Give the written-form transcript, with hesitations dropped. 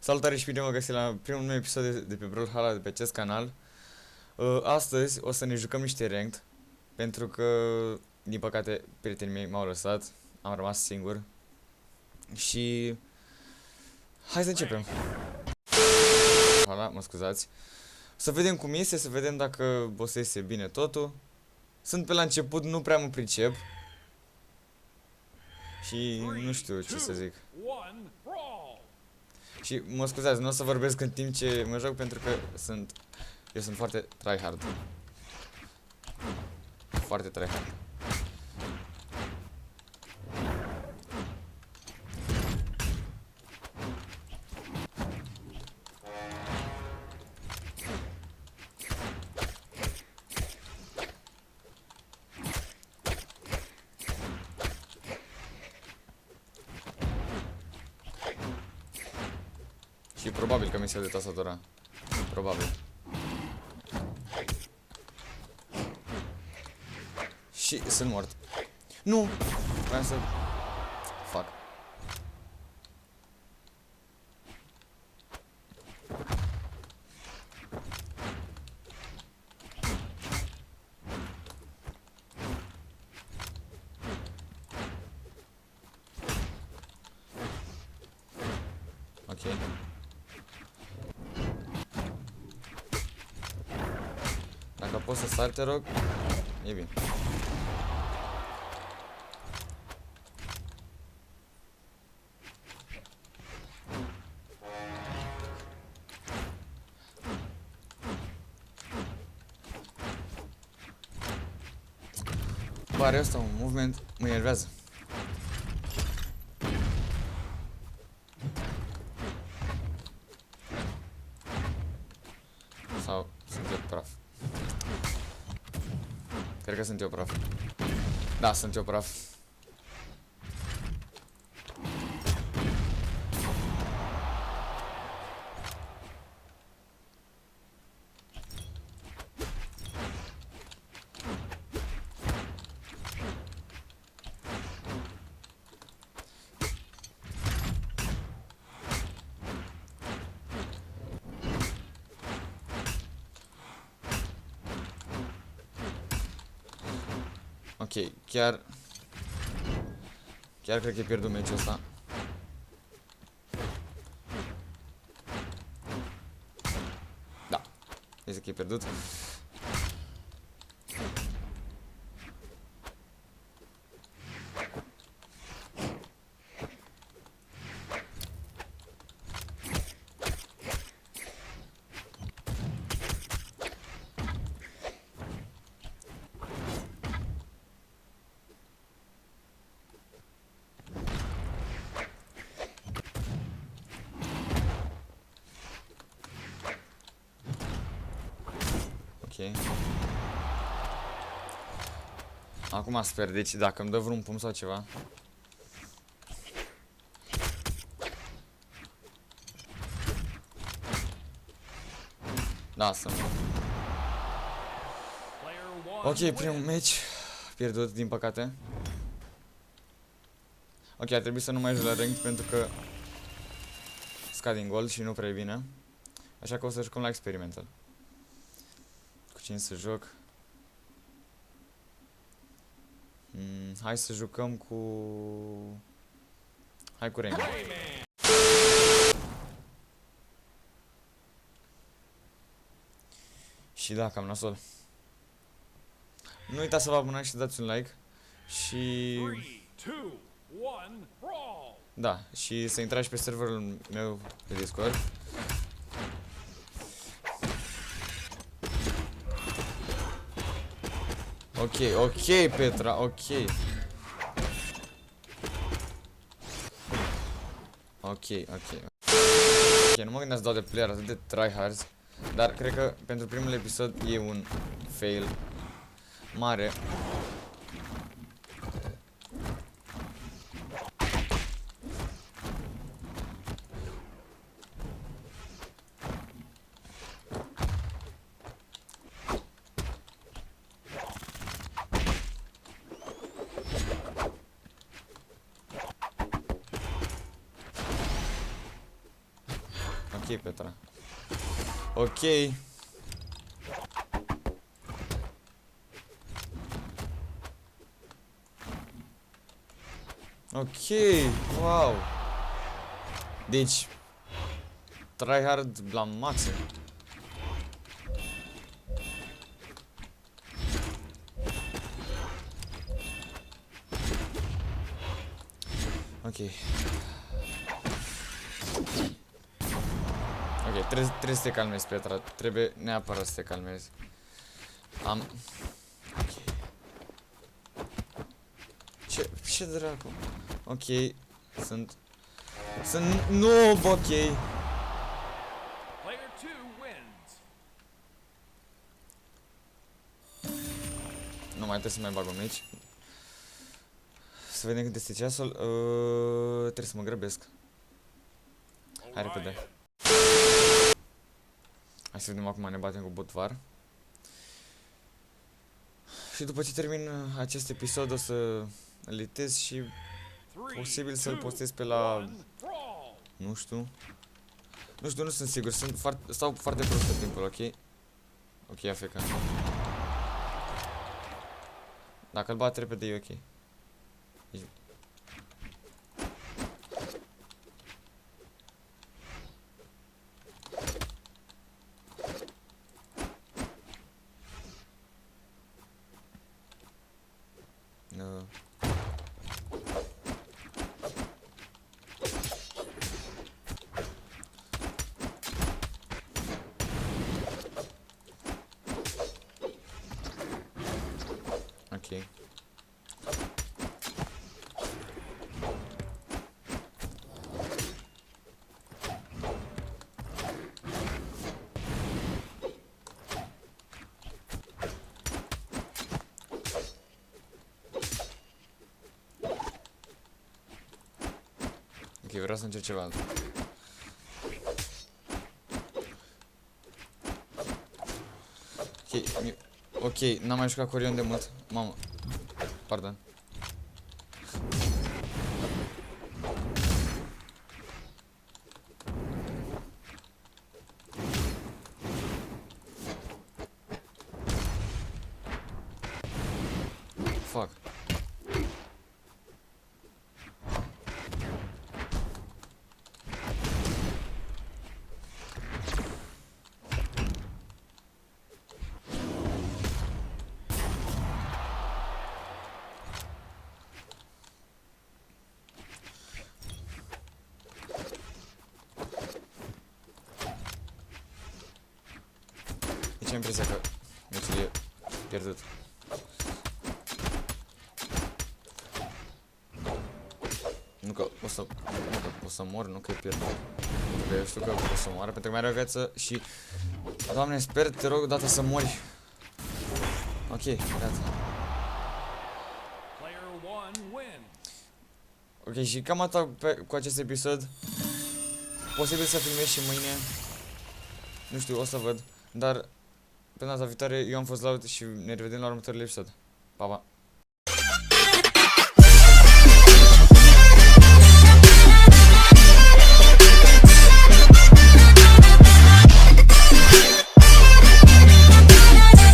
Salutare și bine mă găsit la primul meu episod de pe Brawlhalla de pe acest canal. Astăzi o să ne jucăm niște ranked, pentru că, din păcate, prietenii mei m-au lăsat, am rămas singur. Și hai să începem. Hala, mă scuzați. Să vedem cum iese, să vedem dacă o să iese bine totul. Sunt pe la început, nu prea mă pricep. Și nu știu ce să zic. Și mă scuzați, nu o să vorbesc în timp ce mă joc pentru că eu sunt foarte tryhard. Foarte tryhard. Și probabil că mi se de tastatura. Probabil. Și sunt mort. Nu! Vreau să fac. Ok. Dacă poți să sari, te rog, e bine. Bă, are ăsta un movement, mă enervează. Sau sunt eu praf? Cred că sunt eu praf. Da, sunt eu praf. Ok, chiar cred că e pierdut meciul ăsta. Da, este că e pierdut. Ok. Acum sper, deci dacă îmi dă vreun pum sau ceva. Da, sunt. Ok, primul meci pierdut, din păcate. Ok, ar trebui să nu mai joc la ranked pentru că scad din gold și nu prea e bine. Așa că o să jucăm la experimental. Cu cine să joc? Hai să jucăm cu... Hai cu Rainbow. Și da, cam nasol. Nu uitați să vă abonați și să dați un like. Și... Da, și să intrați pe serverul meu de Discord. Ok, Petra, ok. Ok, nu mă gândeam să dau de player atât de tryhards, dar cred că pentru primul episod e un fail mare. Ok, Petra. Ok. Ok, wow. Deci, tryhard la maxim. Ok. Ok, trebuie să te calmezi, Petra. Trebuie neapărat să te calmezi. Am... Ok. Ce dracu? Ok. Sunt... Nu, ok. Player 2 wins. Nu mai trebuie să mai bag un aici. Să vedem cât este ceasul. Trebuie să mă grăbesc. Hai repede. Hai să vedem acum, ne batem cu botvar. Și după ce termin acest episod o să editez și posibil să-l postez pe la... Nu știu. Nu știu, nu sunt sigur. Stau foarte prost pe timpul, ok? Ok, afeca. Dacă îl bat repede e ok. Deci... Ok. Ok, vreau să încerc ceva altul. Ok, n-am mai jucat Corion de mult. Mamă. Pardon. Fuck. Deci am impresia că meciul e pierdut. Nu că o să mor, nu că e pierdut. Pentru că eu știu că o să moară, pentru că mai are o viață și... Doamne, sper, te rog odată să mori. Ok, gata. Player 1 wins. Ok, și cam atât cu acest episod. Posibil să filmez și mâine. Nu știu, o să văd. Dar, pe data viitoare, eu am fost Laud și ne revedem la următorul episod. Pa, pa!